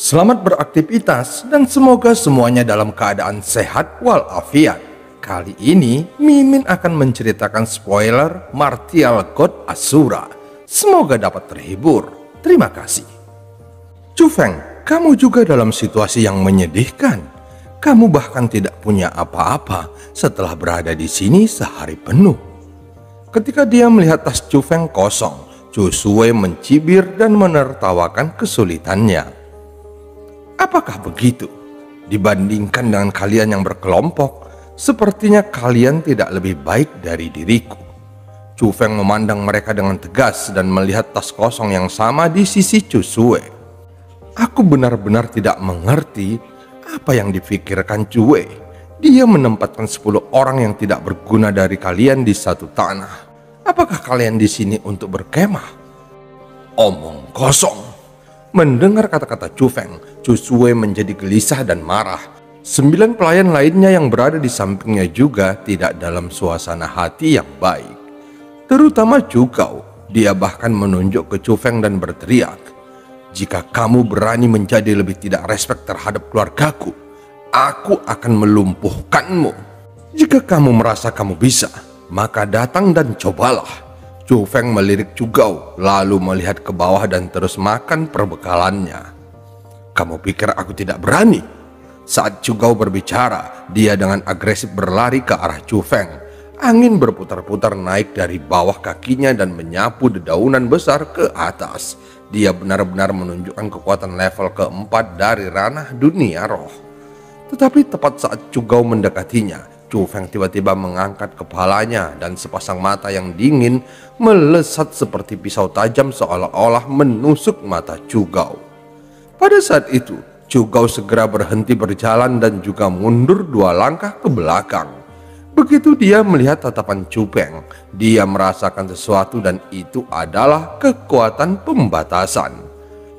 Selamat beraktivitas dan semoga semuanya dalam keadaan sehat walafiat. Kali ini Mimin akan menceritakan spoiler Martial God Asura. Semoga dapat terhibur. Terima kasih. Chu Feng, kamu juga dalam situasi yang menyedihkan. Kamu bahkan tidak punya apa-apa setelah berada di sini sehari penuh. Ketika dia melihat tas Chu Feng kosong, Chu Sui mencibir dan menertawakan kesulitannya. Apakah begitu? Dibandingkan dengan kalian yang berkelompok, sepertinya kalian tidak lebih baik dari diriku. Chu Feng memandang mereka dengan tegas dan melihat tas kosong yang sama di sisi Chu Sui. Aku benar-benar tidak mengerti apa yang dipikirkan Chu Wei. Dia menempatkan 10 orang yang tidak berguna dari kalian di satu tanah. Apakah kalian di sini untuk berkemah? Omong kosong. Mendengar kata-kata Chu Feng, Chu Sui menjadi gelisah dan marah. 9 pelayan lainnya yang berada di sampingnya juga tidak dalam suasana hati yang baik. Terutama Chu Gao, dia bahkan menunjuk ke Chu Feng dan berteriak, "Jika kamu berani menjadi lebih tidak respek terhadap keluargaku, aku akan melumpuhkanmu. Jika kamu merasa kamu bisa, maka datang dan cobalah." Chu Feng melirik Chu Gao, lalu melihat ke bawah dan terus makan perbekalannya. "Kamu pikir aku tidak berani?" Saat Chu Gao berbicara, dia dengan agresif berlari ke arah Chu Feng. Angin berputar-putar naik dari bawah kakinya dan menyapu dedaunan besar ke atas. Dia benar-benar menunjukkan kekuatan level keempat dari ranah dunia roh. Tetapi tepat saat Chu Gao mendekatinya, Chu Feng tiba-tiba mengangkat kepalanya dan sepasang mata yang dingin melesat seperti pisau tajam seolah-olah menusuk mata Chu Gao. Pada saat itu, Chu Gao segera berhenti berjalan dan juga mundur 2 langkah ke belakang. Begitu dia melihat tatapan Chu Feng, dia merasakan sesuatu dan itu adalah kekuatan pembatasan.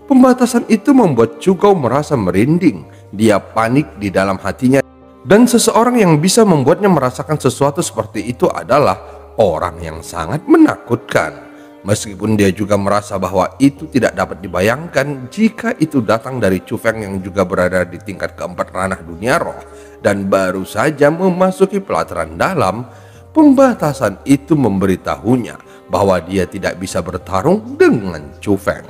Pembatasan itu membuat Chu Gao merasa merinding. Dia panik di dalam hatinya. Dan seseorang yang bisa membuatnya merasakan sesuatu seperti itu adalah orang yang sangat menakutkan. Meskipun dia juga merasa bahwa itu tidak dapat dibayangkan jika itu datang dari Chu Feng yang juga berada di tingkat keempat ranah dunia roh dan baru saja memasuki pelataran dalam, pembatasan itu memberitahunya bahwa dia tidak bisa bertarung dengan Chu Feng.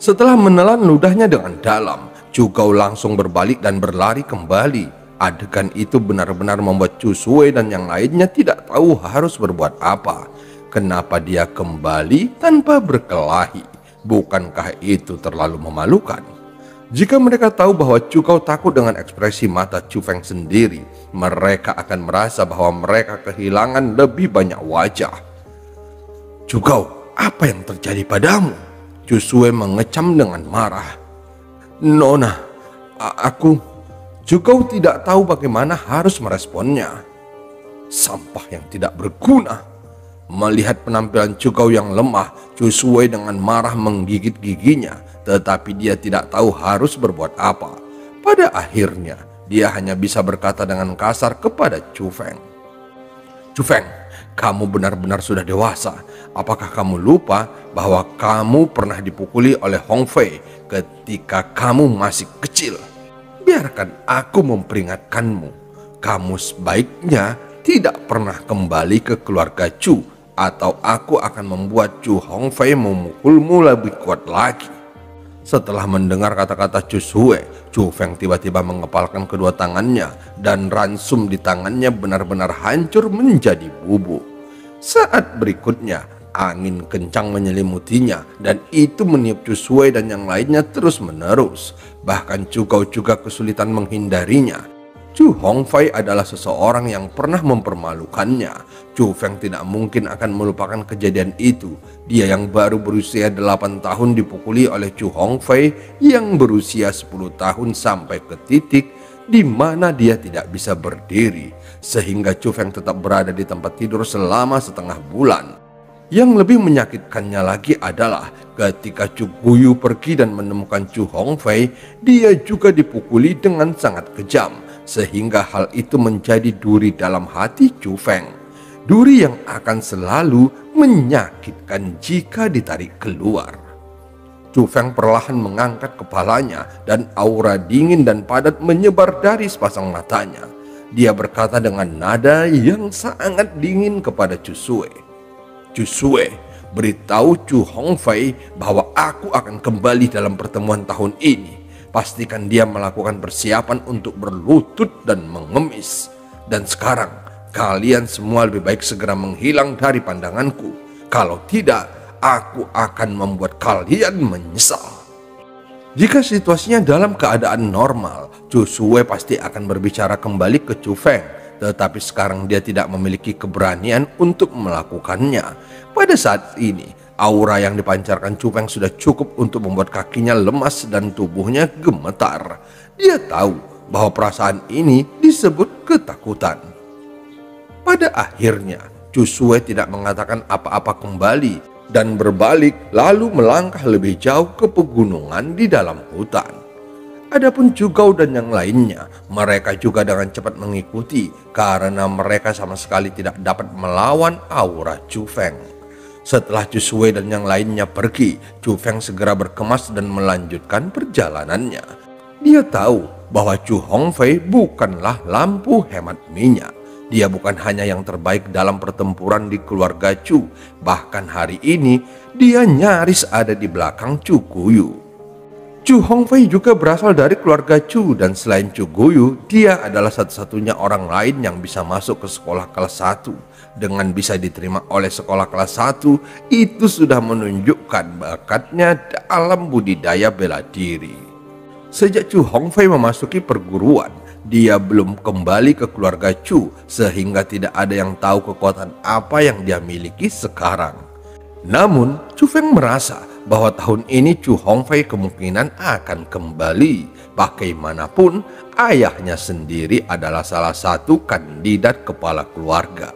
Setelah menelan ludahnya dengan dalam, Chu Gao langsung berbalik dan berlari kembali. Adegan itu benar-benar membuat Chu Sui dan yang lainnya tidak tahu harus berbuat apa. Kenapa dia kembali tanpa berkelahi? Bukankah itu terlalu memalukan? Jika mereka tahu bahwa Chu Gao takut dengan ekspresi mata Chu Feng sendiri, mereka akan merasa bahwa mereka kehilangan lebih banyak wajah. "Chu Gao, apa yang terjadi padamu?" Chu Sui mengecam dengan marah. "Nona, aku..." Chu Gao tidak tahu bagaimana harus meresponnya. Sampah yang tidak berguna. Melihat penampilan Chu Gao yang lemah, Chu Sui dengan marah menggigit giginya, tetapi dia tidak tahu harus berbuat apa. Pada akhirnya, dia hanya bisa berkata dengan kasar kepada Chu Feng, "Chu Feng, kamu benar-benar sudah dewasa. Apakah kamu lupa bahwa kamu pernah dipukuli oleh Hong Fei ketika kamu masih kecil? Biarkan aku memperingatkanmu, kamu sebaiknya tidak pernah kembali ke keluarga Chu, atau aku akan membuat Chu Hong Fei memukulmu lebih kuat lagi." Setelah mendengar kata-kata Chu Sui, Chu Feng tiba-tiba mengepalkan kedua tangannya dan ransum di tangannya benar-benar hancur menjadi bubuk. Saat berikutnya, angin kencang menyelimutinya dan itu meniup Chu Sui dan yang lainnya terus-menerus. Bahkan Chu Gao juga kesulitan menghindarinya. Chu Hong Fei adalah seseorang yang pernah mempermalukannya. Chu Feng tidak mungkin akan melupakan kejadian itu. Dia yang baru berusia 8 tahun dipukuli oleh Chu Hong Fei yang berusia 10 tahun sampai ke titik di mana dia tidak bisa berdiri. Sehingga Chu Feng tetap berada di tempat tidur selama setengah bulan. Yang lebih menyakitkannya lagi adalah ketika Chu Guyu pergi dan menemukan Chu Hong Fei, dia juga dipukuli dengan sangat kejam, sehingga hal itu menjadi duri dalam hati Chu Feng. Duri yang akan selalu menyakitkan jika ditarik keluar. Chu Feng perlahan mengangkat kepalanya dan aura dingin dan padat menyebar dari sepasang matanya. Dia berkata dengan nada yang sangat dingin kepada Chu Sue. "Chu Sue, beritahu Chu Hongfei bahwa aku akan kembali dalam pertemuan tahun ini. Pastikan dia melakukan persiapan untuk berlutut dan mengemis. Dan sekarang, kalian semua lebih baik segera menghilang dari pandanganku. Kalau tidak, aku akan membuat kalian menyesal." Jika situasinya dalam keadaan normal, Chu Sue pasti akan berbicara kembali ke Chu Feng. Tetapi sekarang dia tidak memiliki keberanian untuk melakukannya. Pada saat ini, aura yang dipancarkan Chu Feng sudah cukup untuk membuat kakinya lemas dan tubuhnya gemetar. Dia tahu bahwa perasaan ini disebut ketakutan. Pada akhirnya, Chu Sue tidak mengatakan apa-apa kembali dan berbalik lalu melangkah lebih jauh ke pegunungan di dalam hutan. Adapun Chu Gao dan yang lainnya, mereka juga dengan cepat mengikuti karena mereka sama sekali tidak dapat melawan aura Chu Feng. Setelah Chu Sue dan yang lainnya pergi, Chu Feng segera berkemas dan melanjutkan perjalanannya. Dia tahu bahwa Chu Hongfei bukanlah lampu hemat minyak. Dia bukan hanya yang terbaik dalam pertempuran di keluarga Chu. Bahkan hari ini dia nyaris ada di belakang Chu Guyu. Chu Hongfei juga berasal dari keluarga Chu, dan selain Chu Guyu, dia adalah satu-satunya orang lain yang bisa masuk ke sekolah kelas 1. Dengan bisa diterima oleh sekolah kelas 1, itu sudah menunjukkan bakatnya dalam budidaya bela diri. Sejak Chu Hongfei memasuki perguruan, dia belum kembali ke keluarga Chu, sehingga tidak ada yang tahu kekuatan apa yang dia miliki sekarang. Namun, Chu Feng merasa bahwa tahun ini Chu Hongfei kemungkinan akan kembali. Bagaimanapun, ayahnya sendiri adalah salah satu kandidat kepala keluarga.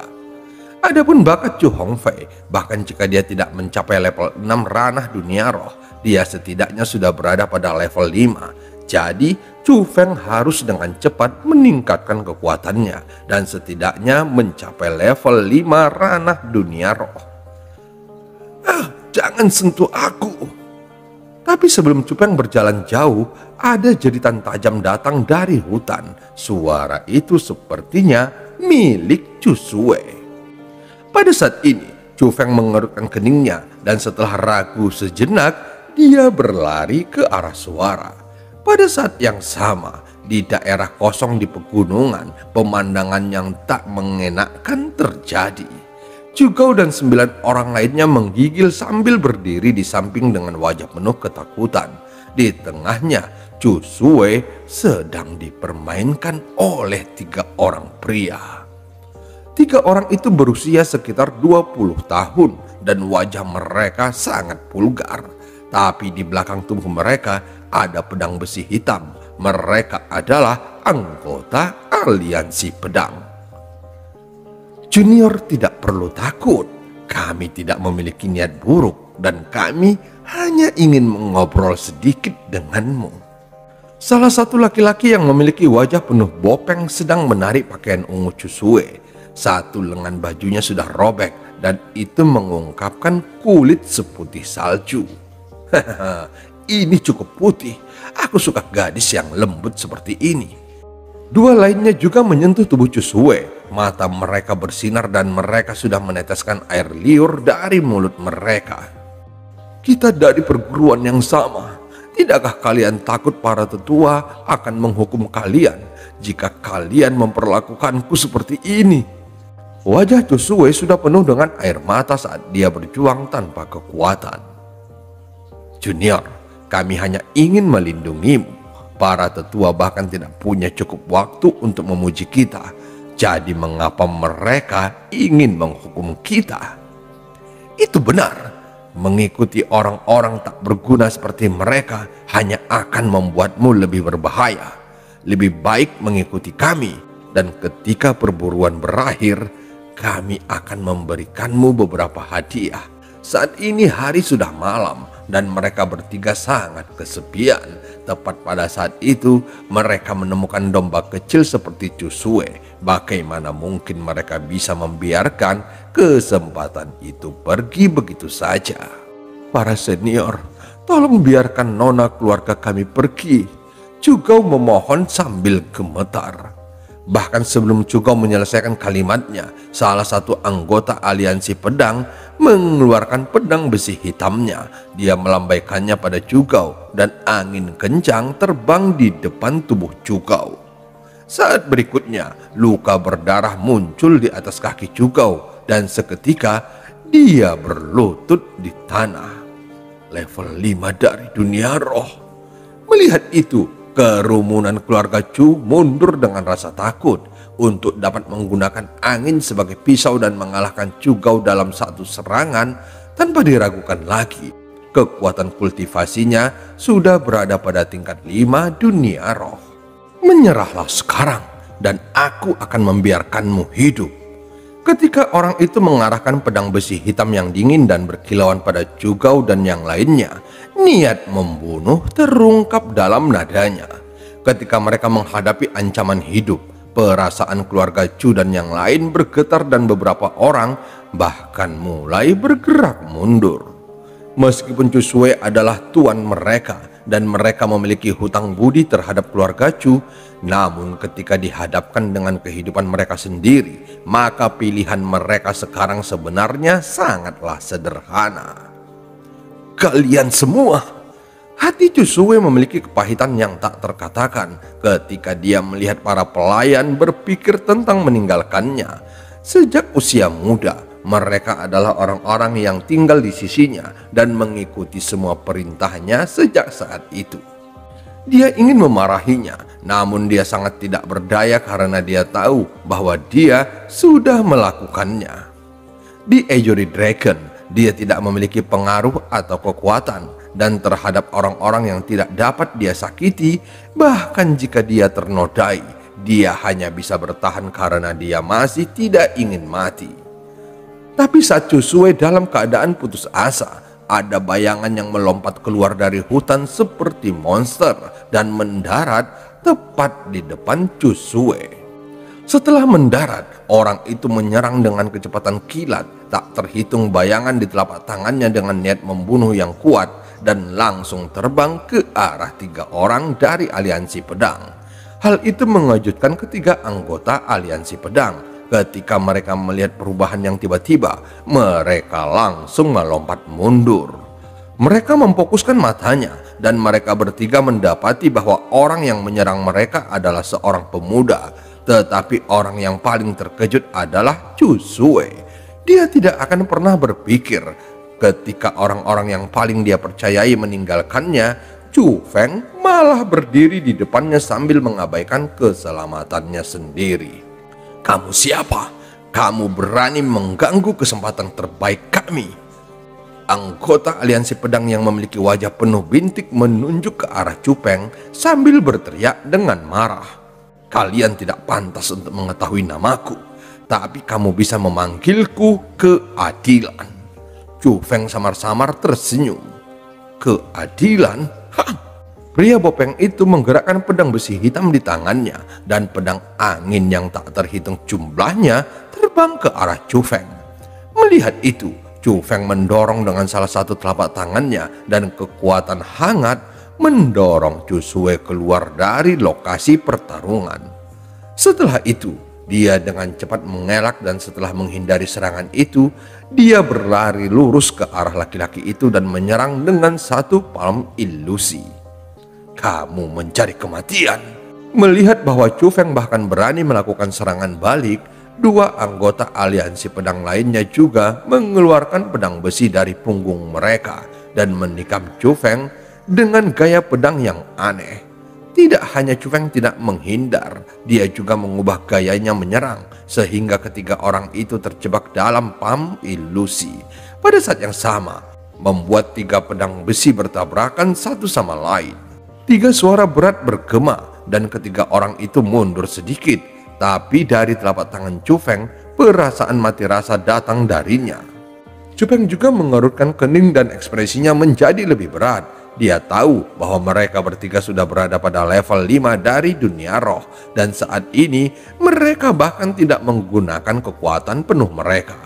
Adapun bakat Chu Hongfei, bahkan jika dia tidak mencapai level 6 ranah dunia roh, dia setidaknya sudah berada pada level 5. Jadi, Chu Feng harus dengan cepat meningkatkan kekuatannya dan setidaknya mencapai level 5 ranah dunia roh. Jangan sentuh aku. Tapi sebelum Chu Feng berjalan jauh, ada jeritan tajam datang dari hutan. Suara itu sepertinya milik Chu Sue. Pada saat ini, Chu Feng mengerutkan keningnya dan setelah ragu sejenak, dia berlari ke arah suara. Pada saat yang sama, di daerah kosong di pegunungan, pemandangan yang tak mengenakkan terjadi. Chu Gao dan 9 orang lainnya menggigil sambil berdiri di samping dengan wajah penuh ketakutan. Di tengahnya, Chu Sue sedang dipermainkan oleh 3 orang pria. 3 orang itu berusia sekitar 20 tahun dan wajah mereka sangat vulgar. Tapi di belakang tubuh mereka ada pedang besi hitam. Mereka adalah anggota aliansi pedang. Junior tidak perlu takut. Kami tidak memiliki niat buruk dan kami hanya ingin mengobrol sedikit denganmu. Salah satu laki-laki yang memiliki wajah penuh bopeng sedang menarik pakaian ungu Chu Sue. Satu lengan bajunya sudah robek dan itu mengungkapkan kulit seputih salju. Ini cukup putih. Aku suka gadis yang lembut seperti ini. 2 lainnya juga menyentuh tubuh Chu Sue. Mata mereka bersinar dan mereka sudah meneteskan air liur dari mulut mereka. Kita dari perguruan yang sama. Tidakkah kalian takut para tetua akan menghukum kalian jika kalian memperlakukanku seperti ini? Wajah Chu Sue sudah penuh dengan air mata saat dia berjuang tanpa kekuatan. Junior, kami hanya ingin melindungimu. Para tetua bahkan tidak punya cukup waktu untuk memuji kita. Jadi mengapa mereka ingin menghukum kita? Itu benar. Mengikuti orang-orang tak berguna seperti mereka hanya akan membuatmu lebih berbahaya. Lebih baik mengikuti kami. Dan ketika perburuan berakhir, kami akan memberikanmu beberapa hadiah. Saat ini hari sudah malam dan mereka bertiga sangat kesepian. Tepat pada saat itu mereka menemukan domba kecil seperti Chu Sue. Bagaimana mungkin mereka bisa membiarkan kesempatan itu pergi begitu saja? Para senior, Tolong biarkan nona keluarga kami pergi. Cugao memohon sambil gemetar. Bahkan sebelum Cugao menyelesaikan kalimatnya, salah satu anggota aliansi pedang mengeluarkan pedang besi hitamnya. Dia melambaikannya pada Cugao dan angin kencang terbang di depan tubuh Cugao. Saat berikutnya, luka berdarah muncul di atas kaki Cugao dan seketika dia berlutut di tanah. Level 5 dari dunia roh. Melihat itu, kerumunan keluarga Chu mundur dengan rasa takut untuk dapat menggunakan angin sebagai pisau dan mengalahkan Cugao dalam satu serangan tanpa diragukan lagi. Kekuatan kultivasinya sudah berada pada tingkat 5 dunia roh. Menyerahlah sekarang dan aku akan membiarkanmu hidup. Ketika orang itu mengarahkan pedang besi hitam yang dingin dan berkilauan pada Cugao dan yang lainnya, niat membunuh terungkap dalam nadanya. Ketika mereka menghadapi ancaman hidup, perasaan keluarga Chu dan yang lain bergetar dan beberapa orang bahkan mulai bergerak mundur. Meskipun Chu Shui adalah tuan mereka dan mereka memiliki hutang budi terhadap keluarga Chu, namun ketika dihadapkan dengan kehidupan mereka sendiri, maka pilihan mereka sekarang sebenarnya sangatlah sederhana. Kalian semua, hati Chu Shui memiliki kepahitan yang tak terkatakan ketika dia melihat para pelayan berpikir tentang meninggalkannya. Sejak usia muda, mereka adalah orang-orang yang tinggal di sisinya dan mengikuti semua perintahnya sejak saat itu. Dia ingin memarahinya, namun dia sangat tidak berdaya karena dia tahu bahwa dia sudah melakukannya. Di Azure Dragon, dia tidak memiliki pengaruh atau kekuatan, dan terhadap orang-orang yang tidak dapat dia sakiti, bahkan jika dia ternodai, dia hanya bisa bertahan karena dia masih tidak ingin mati. Tapi saat Chu Shui dalam keadaan putus asa, ada bayangan yang melompat keluar dari hutan seperti monster dan mendarat tepat di depan Chu Shui. Setelah mendarat, orang itu menyerang dengan kecepatan kilat. Tak terhitung bayangan di telapak tangannya dengan niat membunuh yang kuat dan langsung terbang ke arah 3 orang dari aliansi pedang. Hal itu mengejutkan ketiga anggota aliansi pedang. Ketika mereka melihat perubahan yang tiba-tiba, mereka langsung melompat mundur. Mereka memfokuskan matanya dan mereka bertiga mendapati bahwa orang yang menyerang mereka adalah seorang pemuda. Tetapi orang yang paling terkejut adalah Chu Shui. Dia tidak akan pernah berpikir ketika orang-orang yang paling dia percayai meninggalkannya, Chu Feng malah berdiri di depannya sambil mengabaikan keselamatannya sendiri. Kamu siapa? Kamu berani mengganggu kesempatan terbaik kami. Anggota aliansi pedang yang memiliki wajah penuh bintik menunjuk ke arah Chu Feng sambil berteriak dengan marah. Kalian tidak pantas untuk mengetahui namaku, tapi kamu bisa memanggilku Keadilan. Chu Feng samar-samar tersenyum. Keadilan? Hah? Pria bopeng itu menggerakkan pedang besi hitam di tangannya dan pedang angin yang tak terhitung jumlahnya terbang ke arah Chu Feng. Melihat itu, Chu Feng mendorong dengan salah satu telapak tangannya dan kekuatan hangat mendorong Chu Shui keluar dari lokasi pertarungan. Setelah itu, dia dengan cepat mengelak dan setelah menghindari serangan itu, dia berlari lurus ke arah laki-laki itu dan menyerang dengan satu palm ilusi. Kamu mencari kematian. Melihat bahwa Chu Feng bahkan berani melakukan serangan balik, 2 anggota aliansi pedang lainnya juga mengeluarkan pedang besi dari punggung mereka dan menikam Chu Feng dengan gaya pedang yang aneh. Tidak hanya Chu Feng tidak menghindar, dia juga mengubah gayanya menyerang sehingga ketiga orang itu terjebak dalam palm ilusi. Pada saat yang sama, membuat 3 pedang besi bertabrakan satu sama lain. 3 suara berat bergema dan ketiga orang itu mundur sedikit. Tapi dari telapak tangan Chu Feng, perasaan mati rasa datang darinya. Chu Feng juga mengerutkan kening dan ekspresinya menjadi lebih berat. Dia tahu bahwa mereka bertiga sudah berada pada level 5 dari dunia roh. Dan saat ini mereka bahkan tidak menggunakan kekuatan penuh mereka.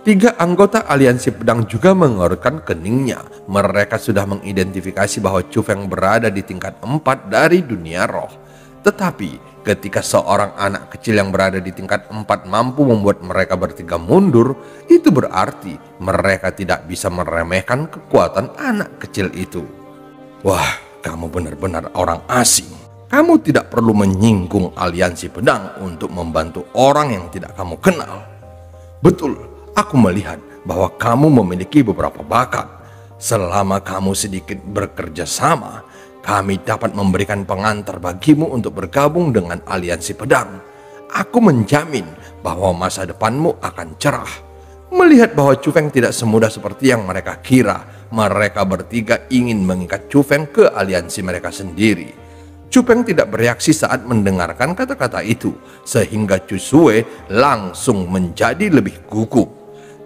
Tiga anggota aliansi pedang juga mengerutkan keningnya. Mereka sudah mengidentifikasi bahwa Chu Feng berada di tingkat 4 dari dunia roh. Tetapi ketika seorang anak kecil yang berada di tingkat 4 mampu membuat mereka bertiga mundur, itu berarti mereka tidak bisa meremehkan kekuatan anak kecil itu. Wah, kamu benar-benar orang asing. Kamu tidak perlu menyinggung aliansi pedang untuk membantu orang yang tidak kamu kenal. Betul, aku melihat bahwa kamu memiliki beberapa bakat. Selama kamu sedikit bekerja sama, kami dapat memberikan pengantar bagimu untuk bergabung dengan aliansi pedang. Aku menjamin bahwa masa depanmu akan cerah. Melihat bahwa Chu Feng tidak semudah seperti yang mereka kira, mereka bertiga ingin mengikat Chu Feng ke aliansi mereka sendiri. Chu Feng tidak bereaksi saat mendengarkan kata-kata itu, sehingga Chu Sue langsung menjadi lebih gugup.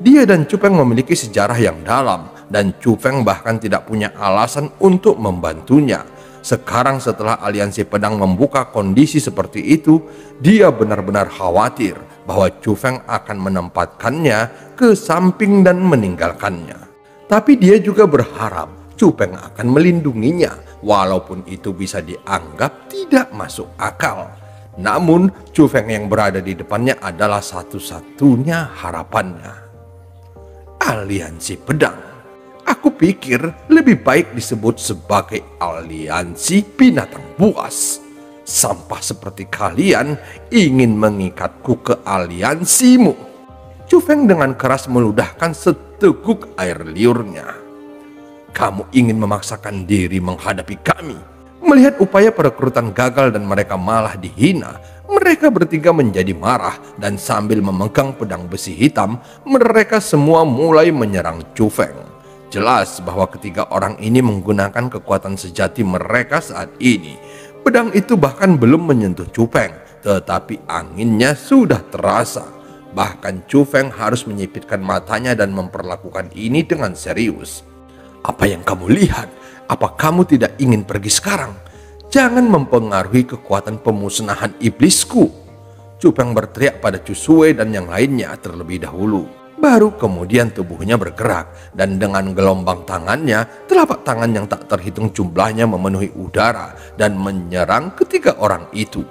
Dia dan Chu Feng memiliki sejarah yang dalam, dan Chu Feng bahkan tidak punya alasan untuk membantunya. Sekarang setelah aliansi pedang membuka kondisi seperti itu, dia benar-benar khawatir bahwa Chu Feng akan menempatkannya ke samping dan meninggalkannya. Tapi dia juga berharap Chu Feng akan melindunginya, walaupun itu bisa dianggap tidak masuk akal. Namun Chu Feng yang berada di depannya adalah satu-satunya harapannya. Aliansi pedang. Aku pikir lebih baik disebut sebagai aliansi binatang buas. Sampah seperti kalian ingin mengikatku ke aliansimu. Chu Feng dengan keras meludahkan seteguk air liurnya. Kamu ingin memaksakan diri menghadapi kami. Melihat upaya perekrutan gagal dan mereka malah dihina, mereka bertiga menjadi marah dan sambil memegang pedang besi hitam, mereka semua mulai menyerang Chu Feng. Jelas bahwa ketiga orang ini menggunakan kekuatan sejati mereka saat ini. Pedang itu bahkan belum menyentuh Chu Feng, tetapi anginnya sudah terasa. Bahkan Chu Feng harus menyipitkan matanya dan memperlakukan ini dengan serius. Apa yang kamu lihat? Apa kamu tidak ingin pergi sekarang? Jangan mempengaruhi kekuatan pemusnahan iblisku. Chu Feng berteriak pada Chu Sue dan yang lainnya terlebih dahulu. Baru kemudian tubuhnya bergerak dan dengan gelombang tangannya, telapak tangan yang tak terhitung jumlahnya memenuhi udara dan menyerang ketiga orang itu.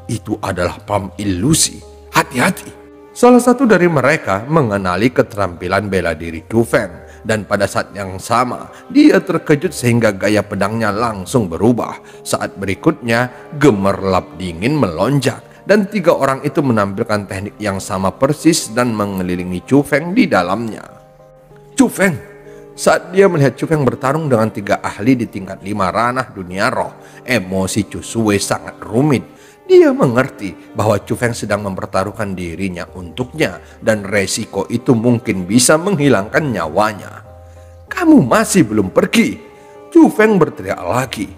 Itu adalah palm ilusi. Hati-hati. Salah satu dari mereka mengenali keterampilan bela diri Chu Feng. Dan pada saat yang sama, dia terkejut sehingga gaya pedangnya langsung berubah. Saat berikutnya, gemerlap dingin melonjak. Dan tiga orang itu menampilkan teknik yang sama persis dan mengelilingi Chu Feng di dalamnya. Chu Feng. Saat dia melihat Chu Feng bertarung dengan tiga ahli di tingkat 5 ranah dunia roh, emosi Chu Sue sangat rumit. Dia mengerti bahwa Chu Feng sedang mempertaruhkan dirinya untuknya dan resiko itu mungkin bisa menghilangkan nyawanya. Kamu masih belum pergi. Chu Feng berteriak lagi.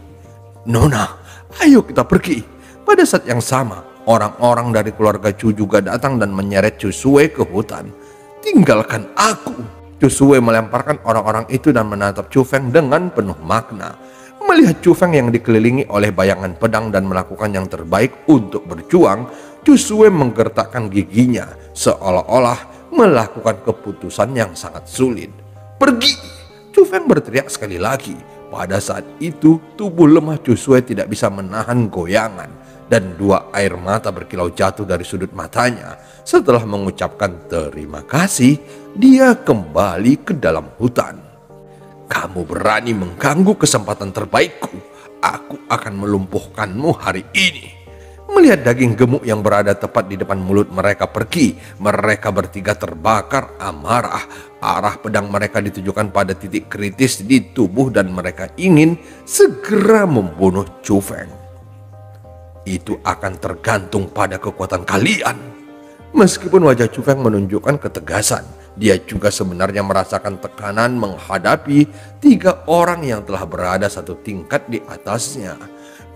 Nona, ayo kita pergi. Pada saat yang sama, orang-orang dari keluarga Chu juga datang dan menyeret Chu Sue ke hutan. Tinggalkan aku. Chu Sue melemparkan orang-orang itu dan menatap Chu Feng dengan penuh makna. Melihat Chu Feng yang dikelilingi oleh bayangan pedang dan melakukan yang terbaik untuk berjuang, Chu Sue menggertakkan giginya seolah-olah melakukan keputusan yang sangat sulit. Pergi! Chu Feng berteriak sekali lagi. Pada saat itu tubuh lemah Chu Sue tidak bisa menahan goyangan dan dua air mata berkilau jatuh dari sudut matanya. Setelah mengucapkan terima kasih, dia kembali ke dalam hutan. Kamu berani mengganggu kesempatan terbaikku. Aku akan melumpuhkanmu hari ini. Melihat daging gemuk yang berada tepat di depan mulut mereka pergi, mereka bertiga terbakar amarah. Arah pedang mereka ditujukan pada titik kritis di tubuh dan mereka ingin segera membunuh Chu Feng. Itu akan tergantung pada kekuatan kalian. Meskipun wajah Chu Feng menunjukkan ketegasan, dia juga sebenarnya merasakan tekanan menghadapi tiga orang yang telah berada satu tingkat di atasnya.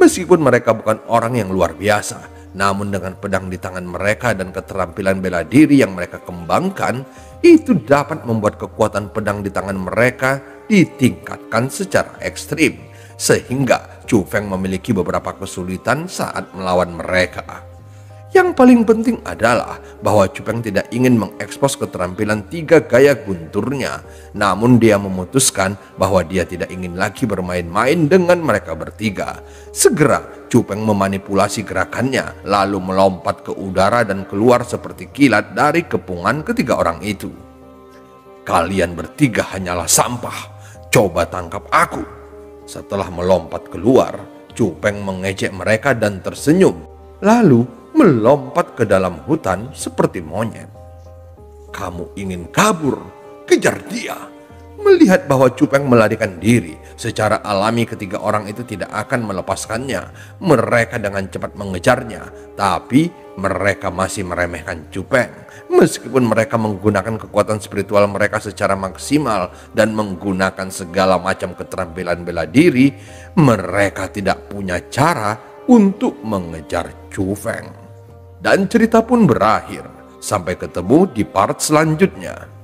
Meskipun mereka bukan orang yang luar biasa, namun dengan pedang di tangan mereka dan keterampilan bela diri yang mereka kembangkan, itu dapat membuat kekuatan pedang di tangan mereka ditingkatkan secara ekstrim. Sehingga Chu Feng memiliki beberapa kesulitan saat melawan mereka. Yang paling penting adalah bahwa Cupeng tidak ingin mengekspos keterampilan 3 gaya gunturnya. Namun dia memutuskan bahwa dia tidak ingin lagi bermain-main dengan mereka bertiga. Segera Cupeng memanipulasi gerakannya, lalu melompat ke udara dan keluar seperti kilat dari kepungan ketiga orang itu. "Kalian bertiga hanyalah sampah. Coba tangkap aku." Setelah melompat keluar, Cupeng mengejek mereka dan tersenyum. Lalu melompat ke dalam hutan seperti monyet. "Kamu ingin kabur? Kejar dia!" Melihat bahwa Cupeng melarikan diri, secara alami ketiga orang itu tidak akan melepaskannya. Mereka dengan cepat mengejarnya, tapi mereka masih meremehkan Cupeng. Meskipun mereka menggunakan kekuatan spiritual mereka secara maksimal dan menggunakan segala macam keterampilan bela diri, mereka tidak punya cara untuk mengejar Cupeng. Dan cerita pun berakhir. Sampai ketemu di part selanjutnya.